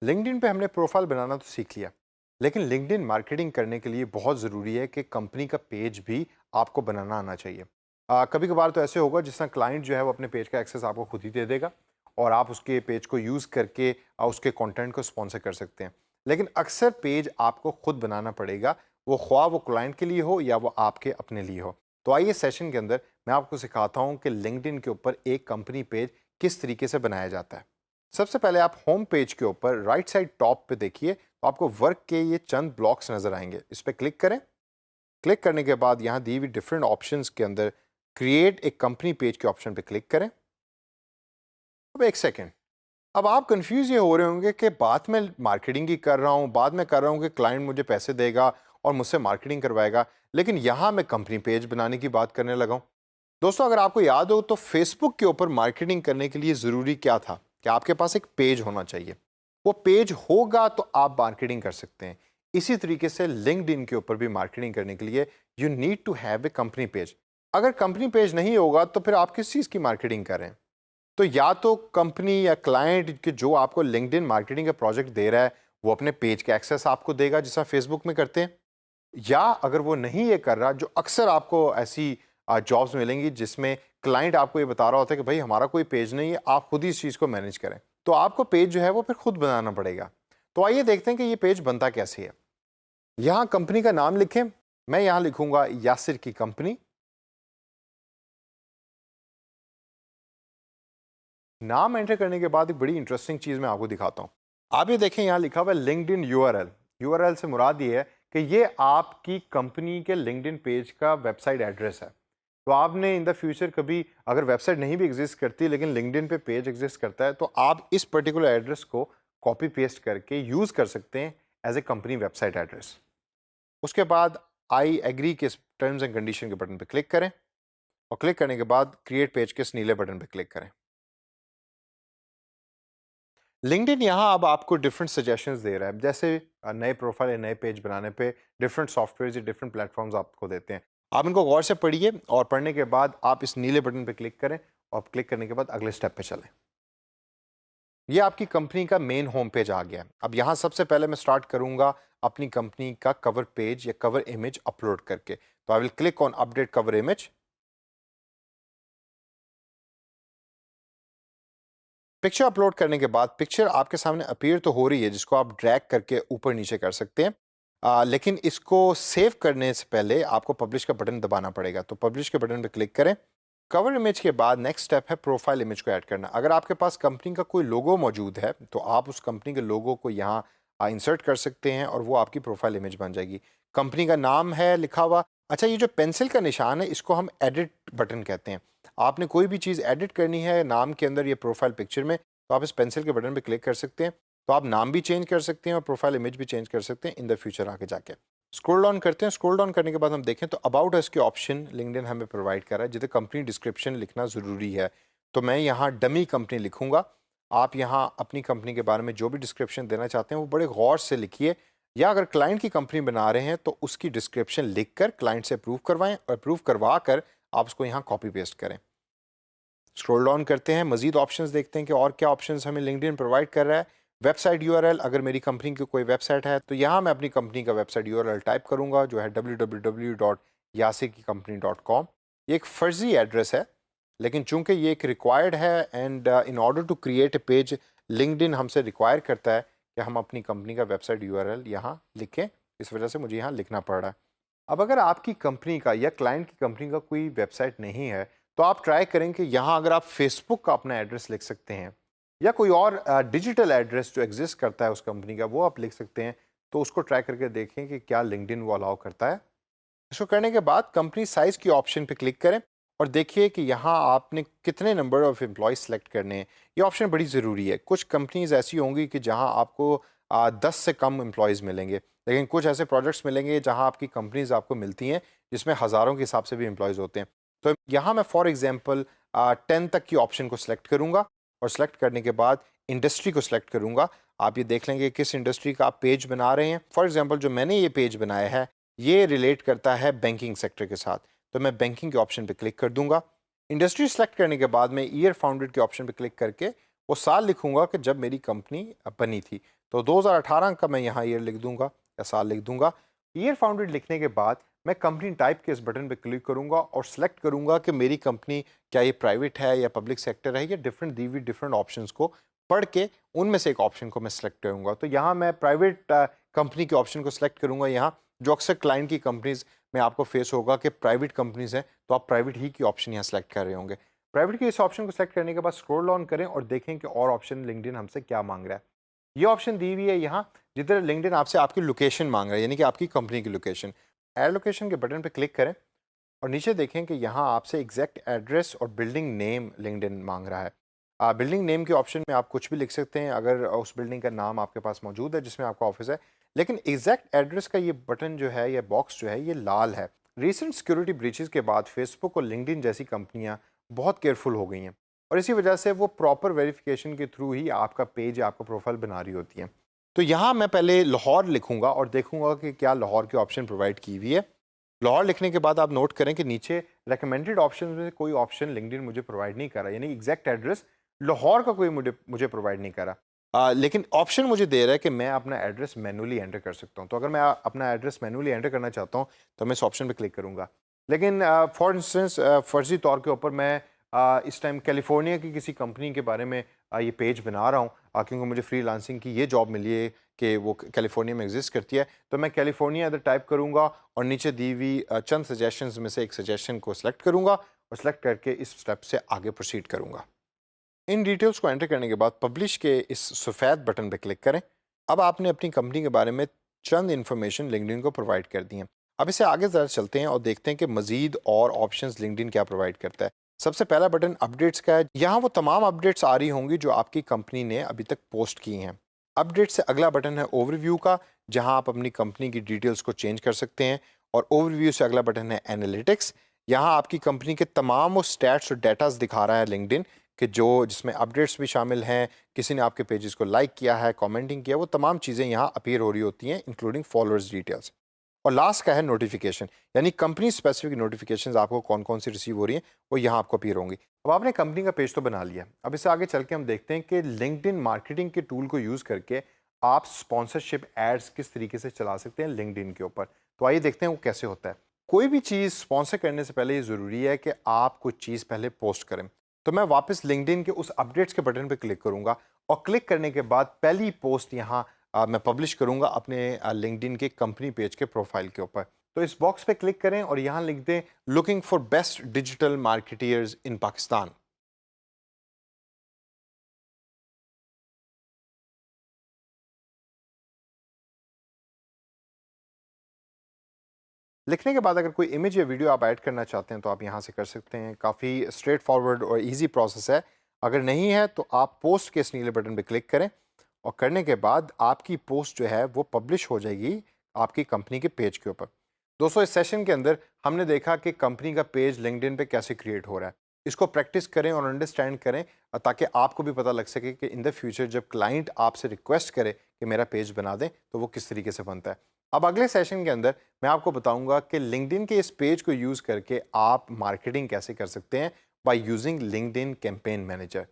LinkedIn पे हमने profile बनाना तो सीख लिया, लेकिन लिंक्डइन मार्केटिंग करने के लिए बहुत ज़रूरी है कि कंपनी का पेज भी आपको बनाना आना चाहिए। कभी कभार तो ऐसे होगा जिस तरह क्लाइंट जो है वो अपने पेज का एक्सेस आपको खुद ही दे देगा और आप उसके पेज को यूज़ करके उसके कंटेंट को स्पॉन्सर कर सकते हैं। लेकिन अक्सर पेज आपको खुद बनाना पड़ेगा, वो ख्वाह वो क्लाइंट के लिए हो या वो आपके अपने लिए हो। तो आइए सेशन के अंदर मैं आपको सिखाता हूँ कि लिंक्डइन के ऊपर एक कंपनी पेज किस तरीके से बनाया जाता है। सबसे पहले आप होम पेज के ऊपर राइट साइड टॉप पे देखिए तो आपको वर्क के ये चंद ब्लॉक्स नजर आएंगे। इस पर क्लिक करें। क्लिक करने के बाद यहाँ दी हुई डिफरेंट ऑप्शंस के अंदर क्रिएट एक कंपनी पेज के ऑप्शन पे क्लिक करें। अब एक सेकेंड, अब आप कंफ्यूज ये हो रहे होंगे कि बात मैं मार्केटिंग की कर रहा हूँ, बाद में कर रहा हूँ कि क्लाइंट मुझे पैसे देगा और मुझसे मार्केटिंग करवाएगा, लेकिन यहाँ मैं कंपनी पेज बनाने की बात करने लगा हूँ। दोस्तों, अगर आपको याद हो तो फेसबुक के ऊपर मार्केटिंग करने के लिए ज़रूरी क्या था कि आपके पास एक पेज होना चाहिए। वो पेज होगा तो आप मार्केटिंग कर सकते हैं। इसी तरीके से लिंक्डइन के ऊपर भी मार्केटिंग करने के लिए you need to have a company page. अगर कंपनी पेज नहीं होगा तो फिर आप किस चीज़ की मार्केटिंग कर रहे हैं? तो या तो कंपनी या क्लाइंट के जो आपको लिंक्डइन मार्केटिंग का प्रोजेक्ट दे रहा है वो अपने पेज का एक्सेस आपको देगा जैसा फेसबुक में करते हैं, या अगर वो नहीं ये कर रहा, जो अक्सर आपको ऐसी जॉब्स मिलेंगी जिसमें क्लाइंट आपको ये बता रहा होता है कि भाई हमारा कोई पेज नहीं है, आप खुद ही इस चीज़ को मैनेज करें, तो आपको पेज जो है वो फिर खुद बनाना पड़ेगा। तो आइए देखते हैं कि ये पेज बनता कैसे है। यहाँ कंपनी का नाम लिखें। मैं यहाँ लिखूंगा यासिर की कंपनी। नाम एंटर करने के बाद एक बड़ी इंटरेस्टिंग चीज़ मैं आपको दिखाता हूँ। आप ये देखें, यहाँ लिखा हुआ है लिंक्डइन यूआरएल। यूआरएल से मुराद ये है कि ये आपकी कंपनी के लिंक्डइन पेज का वेबसाइट एड्रेस है। तो आपने इन द फ्यूचर कभी अगर वेबसाइट नहीं भी एग्जिस्ट करती लेकिन लिंक्डइन पे पेज एग्जिस्ट करता है तो आप इस पर्टिकुलर एड्रेस को कॉपी पेस्ट करके यूज़ कर सकते हैं as a company website address. उसके बाद आई एग्री के टर्म्स एंड कंडीशन के बटन पर क्लिक करें और क्लिक करने के बाद क्रिएट पेज के इस नीले बटन पर क्लिक करें। लिंक्डइन यहाँ अब आपको डिफरेंट सजेशंस दे रहा है, जैसे नए प्रोफाइल या नए पेज बनाने पे डिफरेंट सॉफ्टवेयर या डिफरेंट प्लेटफॉर्म्स आपको देते हैं। आप इनको गौर से पढ़िए और पढ़ने के बाद आप इस नीले बटन पे क्लिक करें और क्लिक करने के बाद अगले स्टेप पे चलें। ये आपकी कंपनी का मेन होम पेज आ गया। अब यहाँ सबसे पहले मैं स्टार्ट करूँगा अपनी कंपनी का कवर पेज या कवर इमेज अपलोड करके। तो I will click on update cover image. Picture upload करने के बाद पिक्चर आपके सामने अपीयर तो हो रही है, जिसको आप ड्रैग करके ऊपर नीचे कर सकते हैं। लेकिन इसको सेव करने से पहले आपको पब्लिश का बटन दबाना पड़ेगा। तो पब्लिश के बटन पर क्लिक करें। कवर इमेज के बाद नेक्स्ट स्टेप है प्रोफाइल इमेज को ऐड करना। अगर आपके पास कंपनी का कोई लोगो मौजूद है तो आप उस कंपनी के लोगो को यहाँ इंसर्ट कर सकते हैं और वो आपकी प्रोफाइल इमेज बन जाएगी। कंपनी का नाम है लिखा हुआ। अच्छा, ये जो पेंसिल का निशान है इसको हम एडिट बटन कहते हैं। आपने कोई भी चीज़ एडिट करनी है नाम के अंदर या प्रोफाइल पिक्चर में तो आप इस पेंसिल के बटन पर क्लिक कर सकते हैं। तो आप नाम भी चेंज कर सकते हैं और प्रोफाइल इमेज भी चेंज कर सकते हैं इन द फ्यूचर आगे जाके। स्क्रॉल डाउन करते हैं। स्क्रॉल डाउन करने के बाद हम देखें तो अबाउट अस के ऑप्शन लिंक्डइन हमें प्रोवाइड कर रहा है जिसे कंपनी डिस्क्रिप्शन लिखना ज़रूरी है। तो मैं यहाँ डमी कंपनी लिखूंगा। आप यहाँ अपनी कंपनी के बारे में जो भी डिस्क्रिप्शन देना चाहते हैं वो बड़े गौर से लिखिए, या अगर क्लाइंट की कंपनी बना रहे हैं तो उसकी डिस्क्रिप्शन लिख कर क्लाइंट से अप्रूव करवाएं और अप्रूव करवा कर आप उसको यहाँ कॉपी पेस्ट करें। स्क्रॉल डाउन करते हैं, मजीद ऑप्शंस देखते हैं कि और क्या ऑप्शंस हमें लिंक्डइन प्रोवाइड कर रहा है। वेबसाइट यूआरएल, अगर मेरी कंपनी की कोई वेबसाइट है तो यहाँ मैं अपनी कंपनी का वेबसाइट यूआरएल टाइप करूँगा जो है www.yasirkicompany.com। ये एक फ़र्ज़ी एड्रेस है लेकिन चूंकि ये एक रिक्वायर्ड है and in order to create a page LinkedIn हमसे रिक्वायर करता है कि हम अपनी कंपनी का वेबसाइट यूआरएल यहाँ लिखें, इस वजह से मुझे यहाँ लिखना पड़ रहा है। अब अगर आपकी कंपनी का या क्लाइंट की कंपनी का कोई वेबसाइट नहीं है तो आप ट्राई करें कि यहाँ अगर आप फेसबुक का अपना एड्रेस लिख सकते हैं या कोई और डिजिटल एड्रेस जो एग्जिस्ट करता है उस कंपनी का वो आप लिख सकते हैं। तो उसको ट्राई करके देखें कि क्या लिंक्डइन वो अलाउ करता है। इसको करने के बाद कंपनी साइज़ की ऑप्शन पे क्लिक करें और देखिए कि यहाँ आपने कितने नंबर ऑफ़ एम्प्लॉयज़ सेलेक्ट करने हैं। ये ऑप्शन बड़ी ज़रूरी है। कुछ कंपनीज ऐसी होंगी कि जहाँ आपको 10 से कम एम्प्लॉयज़ मिलेंगे, लेकिन कुछ ऐसे प्रोजेक्ट्स मिलेंगे जहाँ आपकी कंपनीज आपको मिलती हैं जिसमें हज़ारों के हिसाब से भी एम्प्लॉयज़ होते हैं। तो यहाँ मैं फॉर एग्जांपल 10 तक की ऑप्शन को सिलेक्ट करूँगा और सेलेक्ट करने के बाद इंडस्ट्री को सिलेक्ट करूँगा। आप ये देख लेंगे किस इंडस्ट्री का आप पेज बना रहे हैं। फॉर एग्जांपल जो मैंने ये पेज बनाया है ये रिलेट करता है बैंकिंग सेक्टर के साथ, तो मैं बैंकिंग के ऑप्शन पे क्लिक कर दूंगा। इंडस्ट्री सेलेक्ट करने के बाद मैं ईयर फाउंडेड के ऑप्शन पे क्लिक करके वो साल लिखूंगा कि जब मेरी कंपनी बनी थी। तो 2018 का मैं यहाँ ईयर लिख दूंगा या साल लिख दूंगा। ईयर फाउंडेड लिखने के बाद मैं कंपनी टाइप के इस बटन पे क्लिक करूंगा और सेलेक्ट करूंगा कि मेरी कंपनी क्या ये प्राइवेट है या पब्लिक सेक्टर है, या डिफरेंट दी हुई डिफरेंट ऑप्शंस को पढ़ के उनमें से एक ऑप्शन को मैं सेलेक्ट करूंगा। तो यहाँ मैं प्राइवेट कंपनी के ऑप्शन को सिलेक्ट करूंगा। यहाँ जो अक्सर क्लाइंट की कंपनीज में आपको फेस होगा कि प्राइवेट कंपनीज हैं, तो आप प्राइवेट ही की ऑप्शन यहाँ सेलेक्ट कर रहे होंगे। प्राइवेट के इस ऑप्शन को सेलेक्ट करने के बाद स्क्रॉल ऑन करें और देखें कि और ऑप्शन लिंक्डइन हमसे क्या मांग रहा है। ये ऑप्शन दी हुई है यहाँ, जिधर लिंक्डइन आपसे आपकी लोकेशन मांग रहा है, यानी कि आपकी कंपनी की लोकेशन। ऐड लोकेशन के बटन पे क्लिक करें और नीचे देखें कि यहाँ आपसे एग्जैक्ट एड्रेस और बिल्डिंग नेम लिंक्डइन मांग रहा है। बिल्डिंग नेम के ऑप्शन में आप कुछ भी लिख सकते हैं अगर उस बिल्डिंग का नाम आपके पास मौजूद है जिसमें आपका ऑफिस है। लेकिन एग्जैक्ट एड्रेस का ये बटन जो है, ये बॉक्स जो है, ये लाल है। रिसेंट सिक्योरिटी ब्रीचेस के बाद फेसबुक और लिंक्डइन जैसी कंपनियाँ बहुत केयरफुल हो गई हैं और इसी वजह से वो प्रॉपर वेरिफिकेशन के थ्रू ही आपका पेज, आपका प्रोफाइल बना रही होती हैं। तो यहाँ मैं पहले लाहौर लिखूंगा और देखूंगा कि क्या लाहौर के ऑप्शन प्रोवाइड की हुई है। लाहौर लिखने के बाद आप नोट करें कि नीचे रिकमेंडेड ऑप्शन में से कोई ऑप्शन लिंक्डइन मुझे प्रोवाइड नहीं कर रहा, यानी एग्जैक्ट एड्रेस लाहौर का कोई मुझे प्रोवाइड नहीं कर रहा। लेकिन ऑप्शन मुझे दे रहा है कि मैं अपना एड्रेस मैनुअली एंटर कर सकता हूँ। तो अगर मैं अपना एड्रेस मैनुअली एंटर करना चाहता हूँ तो मैं इस ऑप्शन पर क्लिक करूँगा। लेकिन फॉर इंस्टेंस फर्जी तौर के ऊपर मैं इस टाइम कैलिफोर्निया की किसी कंपनी के बारे में ये पेज बना रहा हूँ, क्योंकि मुझे फ्रीलांसिंग की ये जॉब मिली है कि वो कैलिफोर्निया में एग्जिस्ट करती है। तो मैं कैलिफोर्निया इधर टाइप करूँगा और नीचे दी हुई चंद सजेशंस में से एक सजेशन को सिलेक्ट करूँगा और सेलेक्ट करके इस स्टेप से आगे प्रोसीड करूँगा। इन डिटेल्स को एंटर करने के बाद पब्लिश के इस सफ़ेद बटन पर क्लिक करें। अब आपने अपनी कंपनी के बारे में चंद इन्फॉर्मेशन लिंक्डइन को प्रोवाइड कर दी है। अब इसे आगे ज़रा चलते हैं और देखते हैं कि मज़ीद और ऑप्शंस लिंक्डइन क्या प्रोवाइड करता है। सबसे पहला बटन अपडेट्स का है। यहाँ वो तमाम अपडेट्स आ रही होंगी जो आपकी कंपनी ने अभी तक पोस्ट की हैं। अपडेट से अगला बटन है ओवरव्यू का, जहाँ आप अपनी कंपनी की डिटेल्स को चेंज कर सकते हैं। और ओवरव्यू से अगला बटन है एनालिटिक्स। यहाँ आपकी कंपनी के तमाम वो स्टैट्स और डेटास दिखा रहा है लिंक्डइन, कि जिसमें अपडेट्स भी शामिल हैं, किसी ने आपके पेजेस को लाइक किया है, कमेंटिंग किया, वो तमाम चीज़ें यहाँ अपीयर हो रही होती हैं, इंक्लूडिंग फॉलोअर्स डिटेल्स। और लास्ट का है नोटिफिकेशन, यानी कंपनी स्पेसिफिक नोटिफिकेशंस आपको कौन कौन सी रिसीव हो रही हैं, वो यहाँ आपको अपीयर होंगी। अब आपने कंपनी का पेज तो बना लिया। अब इससे आगे चल के हम देखते हैं कि लिंक्डइन मार्केटिंग के टूल को यूज़ करके आप स्पॉन्सरशिप एड्स किस तरीके से चला सकते हैं लिंक्डइन के ऊपर। तो आइए देखते हैं वो कैसे होता है। कोई भी चीज़ स्पॉन्सर करने से पहले ये ज़रूरी है कि आप कुछ चीज़ पहले पोस्ट करें। तो मैं वापस लिंक्डइन के उस अपडेट्स के बटन पर क्लिक करूँगा और क्लिक करने के बाद पहली पोस्ट यहाँ मैं पब्लिश करूँगा अपने लिंक्डइन के कंपनी पेज के प्रोफाइल के ऊपर। तो इस बॉक्स पे क्लिक करें और यहाँ लिख दें looking for best digital marketers in Pakistan. लिखने के बाद अगर कोई इमेज या वीडियो आप ऐड करना चाहते हैं तो आप यहाँ से कर सकते हैं। काफ़ी स्ट्रेट फॉरवर्ड और इजी प्रोसेस है। अगर नहीं है तो आप पोस्ट के इस नीले बटन पे क्लिक करें और करने के बाद आपकी पोस्ट जो है वो पब्लिश हो जाएगी आपकी कंपनी के पेज के ऊपर। दोस्तों, इस सेशन के अंदर हमने देखा कि कंपनी का पेज लिंक्डइन पे कैसे क्रिएट हो रहा है। इसको प्रैक्टिस करें और अंडरस्टैंड करें ताकि आपको भी पता लग सके कि इन द फ्यूचर जब क्लाइंट आपसे रिक्वेस्ट करे कि मेरा पेज बना दें तो वो किस तरीके से बनता है। अब अगले सेशन के अंदर मैं आपको बताऊंगा कि लिंक्डइन के इस पेज को यूज़ करके आप मार्केटिंग कैसे कर सकते हैं by using LinkedIn campaign manager.